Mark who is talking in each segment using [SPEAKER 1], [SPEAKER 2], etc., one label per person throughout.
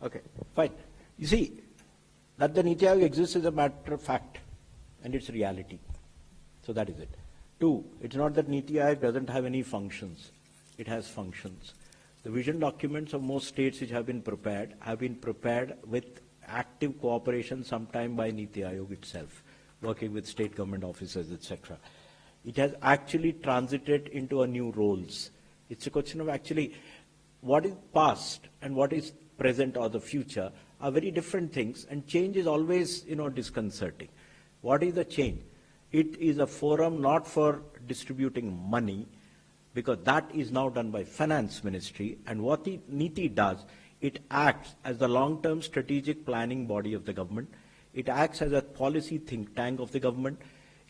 [SPEAKER 1] Okay, fine. You see, that the Niti Aayog exists is a matter of fact, and it's reality. So that is it. Two, it's not that Niti Aayog doesn't have any functions. It has functions. The vision documents of most states which have been prepared with active cooperation sometime by Niti Aayog itself, working with state government officers, etc. It has actually transited into a new roles. It's a question of actually what is past and what is present or the future are very different things, and change is always, disconcerting. What is the change? It is a forum not for distributing money, because that is now done by Finance Ministry, and what the NITI does, it acts as the long-term strategic planning body of the government. It acts as a policy think tank of the government.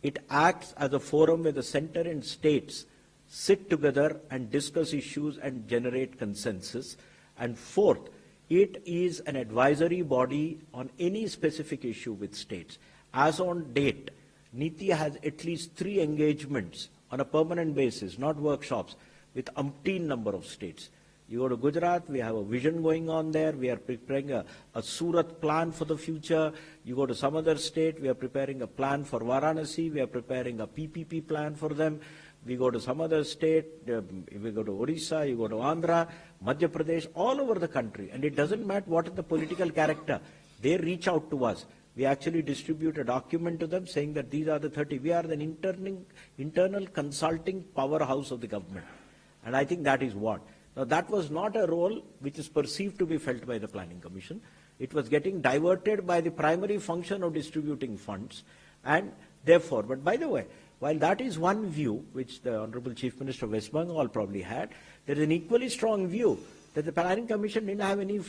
[SPEAKER 1] It acts as a forum where the center and states sit together and discuss issues and generate consensus. And fourth, it is an advisory body on any specific issue with states. As on date, NITI has at least 3 engagements on a permanent basis, not workshops, with umpteen number of states. You go to Gujarat, we have a vision going on there. We are preparing a Surat plan for the future. You go to some other state, we are preparing a plan for Varanasi. We are preparing a PPP plan for them. We go to some other state, we go to Orissa, you go to Andhra, Madhya Pradesh, all over the country. And it doesn't matter what is the political character. They reach out to us. We actually distribute a document to them saying that these are the 30. We are an internal consulting powerhouse of the government. And I think that is what. Now, that was not a role which is perceived to be felt by the Planning Commission. It was getting diverted by the primary function of distributing funds. And therefore, but by the way, while that is one view, which the Honorable Chief Minister of West Bengal probably had, there is an equally strong view that the Planning Commission didn't have any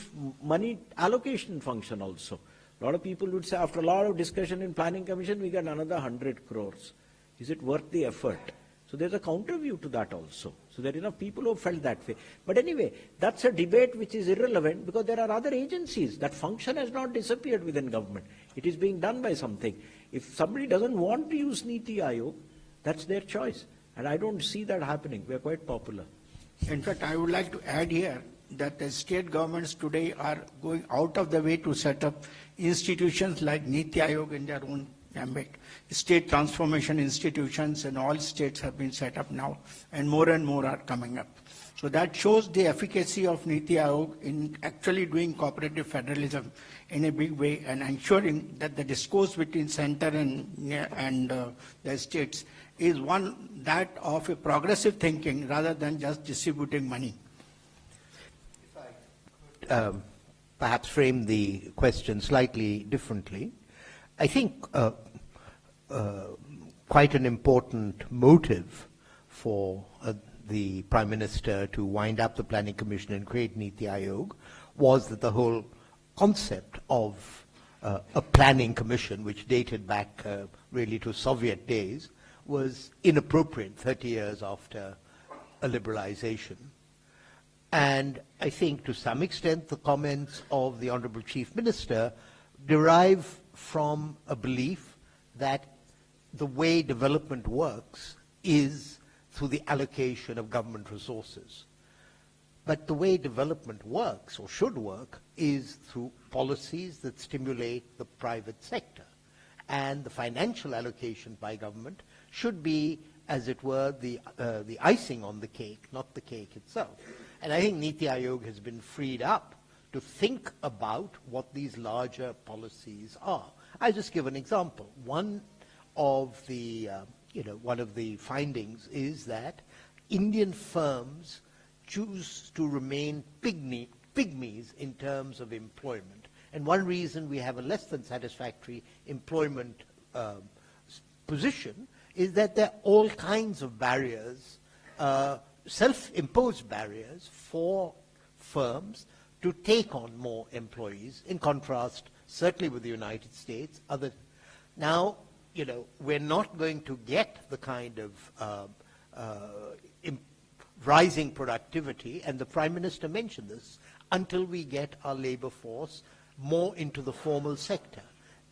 [SPEAKER 1] money allocation function also. A lot of people would say, after a lot of discussion in Planning Commission, we got another 100 crores. Is it worth the effort? So there's a counter view to that also. So there are enough people who felt that way. But anyway, that's a debate which is irrelevant because there are other agencies. That function has not disappeared within government. It is being done by something. If somebody doesn't want to use Niti Aayog, that's their choice. And I don't see that happening. We are quite popular.
[SPEAKER 2] In fact, I would like to add here that the state governments today are going out of the way to set up institutions like Niti Aayog in their own ambit. State transformation institutions in all states have been set up now, and more are coming up. So that shows the efficacy of Niti Aayog in actually doing cooperative federalism in a big way and ensuring that the discourse between center and the states is one that of a progressive thinking rather than just distributing money.
[SPEAKER 3] If I could perhaps frame the question slightly differently, I think quite an important motive for the Prime Minister to wind up the Planning Commission and create Niti Aayog was that the whole concept of a planning commission, which dated back really to Soviet days, was inappropriate 30 years after a liberalization. And I think to some extent the comments of the Honorable Chief Minister derive from a belief that the way development works is through the allocation of government resources. But the way development works, or should work, is through policies that stimulate the private sector. And the financial allocation by government should be, as it were, the icing on the cake, not the cake itself. And I think Niti Aayog has been freed up to think about what these larger policies are. I'll just give an example. One of the findings is that Indian firms choose to remain pygmies in terms of employment. And one reason we have a less than satisfactory employment position is that there are all kinds of barriers, self-imposed barriers for firms to take on more employees, in contrast, certainly with the United States. Now, we're not going to get the kind of rising productivity, and the Prime Minister mentioned this, until we get our labor force more into the formal sector.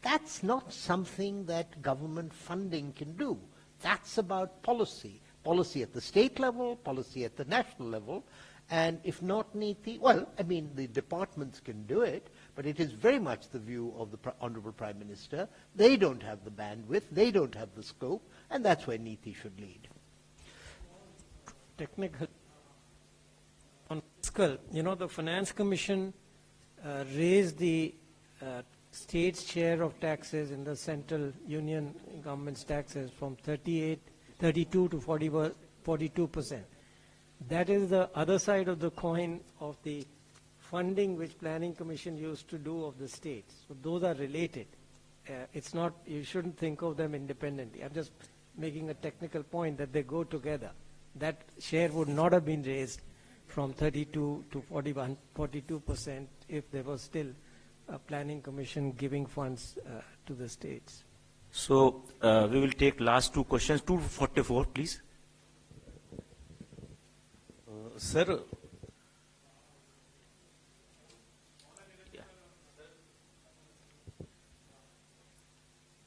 [SPEAKER 3] That's not something that government funding can do. That's about policy at the state level, policy at the national level, And if not Niti, well, I mean, the departments can do it, but it is very much the view of the Honorable Prime Minister. They don't have the bandwidth, they don't have the scope, and that's where Niti should lead.
[SPEAKER 4] Technical. On fiscal, the Finance Commission raised the state's share of taxes in the central union government's taxes from 32 to 42%. That is the other side of the coin of the funding which Planning Commission used to do of the states. So those are related. It's not, you shouldn't think of them independently. I'm just making a technical point that they go together. That share would not have been raised from 32 to 42% if there was still a Planning Commission giving funds to the states.
[SPEAKER 5] So we will take last two questions. 244, please.
[SPEAKER 6] Sir,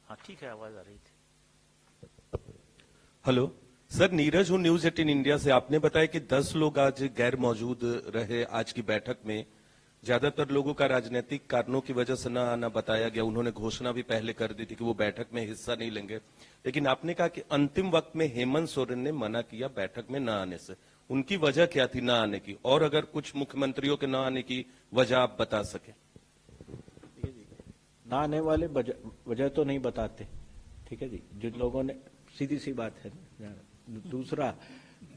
[SPEAKER 5] हाँ ठीक है आवाज आ रही थी.
[SPEAKER 6] Hello sir, Neeraj हूँ news 18 India से. आपने बताया कि 10 लोग आज गैर मौजूद रहे आज की बैठक में. ज्यादातर लोगों का राजनीतिक कारणों की वजह से न आना बताया गया. उन्होंने घोषणा भी पहले कर दी थी कि वो बैठक में हिस्सा नहीं लेंगे, लेकिन आपने कहा कि अंतिम वक्त में हेमंत सोरेन ने मना किया बैठक में न आने से. उनकी वजह क्या थी न आने की, और अगर कुछ मुख्यमंत्रियों के न आने की वजह आप बता सके.
[SPEAKER 1] ना आने वाले वजह तो नहीं बताते, ठीक है जी. जिन लोगों ने, सीधी सी बात है. दूसरा,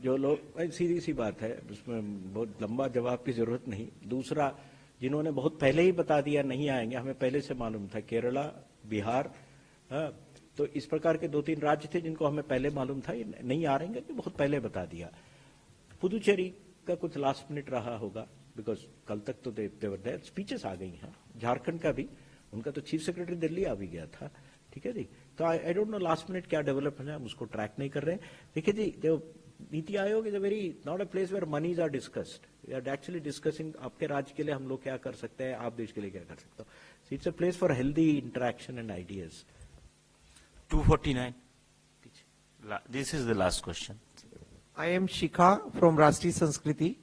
[SPEAKER 1] जो लोग, सीधी सी बात है, उसमें बहुत लंबा जवाब की जरूरत नहीं. दूसरा, जिन्होंने बहुत पहले ही बता दिया नहीं आएंगे, हमें पहले से मालूम था. केरला, बिहार, तो इस प्रकार के 2-3 राज्य थे जिनको हमें पहले मालूम था ये नहीं आ रहेंगे, कि बहुत पहले बता दिया. पुदुचेरी का कुछ लास्ट मिनट रहा होगा, बिकॉज कल तक तो देवर स्पीचेस आ गई हैं. झारखंड का भी, उनका तो चीफ सेक्रेटरी दिल्ली आ भी गया था, ठीक है जी. तो I don't know last minute क्या डेवलपमेंट है, हम उसको ट्रैक नहीं कर रहे हैं. देखिए जी, जो NITI Aayog is a very not a place where monies are discussed. We are actually discussing आपके राज्य के लिए हम लोग क्या कर सकते हैं, आप देश के लिए क्या कर सकते हो. So it's a place for healthy interaction and ideas.
[SPEAKER 5] 249. This is the last question.
[SPEAKER 7] I am Shikha from राष्ट्रीय संस्कृति,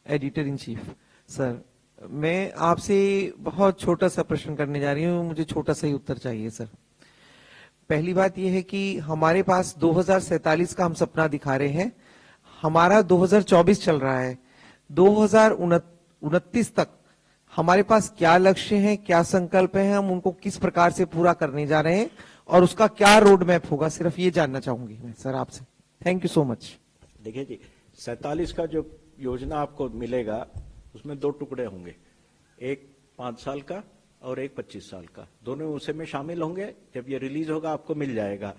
[SPEAKER 7] एडिटर इन चीफ. सर, मैं आपसे बहुत छोटा सा प्रश्न करने जा रही हूँ, मुझे छोटा सा ही उत्तर चाहिए सर. पहली बात यह है कि हमारे पास 2047 का हम सपना दिखा रहे हैं, हमारा 2024 चल रहा है. 2029 तक हमारे पास क्या लक्ष्य हैं, क्या संकल्प हैं, हम उनको किस प्रकार से पूरा करने जा रहे हैं और उसका क्या रोड मैप होगा, सिर्फ ये जानना चाहूंगी मैं सर आपसे. Thank you so much.
[SPEAKER 1] देखिए जी, 47 का जो योजना आपको मिलेगा उसमें 2 टुकड़े होंगे, एक 5 साल का और एक 25 साल का. दोनों उसे में शामिल होंगे. जब ये रिलीज होगा आपको मिल जाएगा.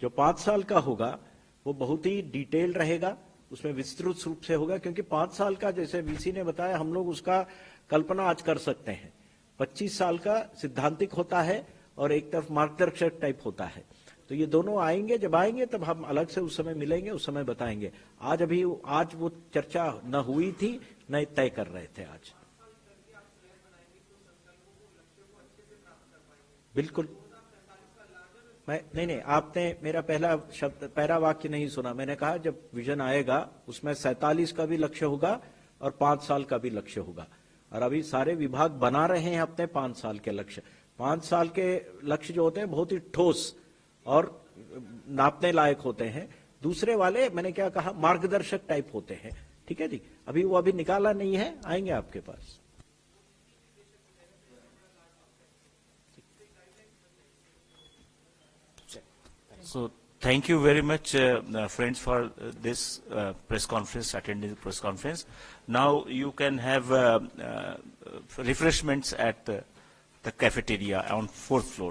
[SPEAKER 1] जो 5 साल का होगा वो बहुत ही डिटेल रहेगा, उसमें विस्तृत रूप से होगा, क्योंकि 5 साल का, जैसे वीसी ने बताया, हम लोग उसका कल्पना आज कर सकते हैं. 25 साल का सिद्धांतिक होता है और एक तरफ मार्गदर्शक टाइप होता है. तो ये दोनों आएंगे, जब आएंगे तब हम अलग से उस समय मिलेंगे, उस समय बताएंगे. आज वो चर्चा न हुई थी, न तय कर रहे थे आज. बिल्कुल. मैं नहीं, आपने मेरा पहला वाक्य नहीं सुना. मैंने कहा जब विजन आएगा उसमें 47 का भी लक्ष्य होगा और 5 साल का भी लक्ष्य होगा. और अभी सारे विभाग बना रहे हैं अपने 5 साल के लक्ष्य. 5 साल के लक्ष्य जो होते हैं बहुत ही ठोस और नापने लायक होते हैं. दूसरे वाले, मैंने क्या कहा, मार्गदर्शक टाइप होते हैं. ठीक है जी, अभी निकाला नहीं है, आएंगे आपके पास.
[SPEAKER 5] So thank you very much, friends, for this press conference, attending the press conference. Now you can have refreshments at the cafeteria on 4th floor.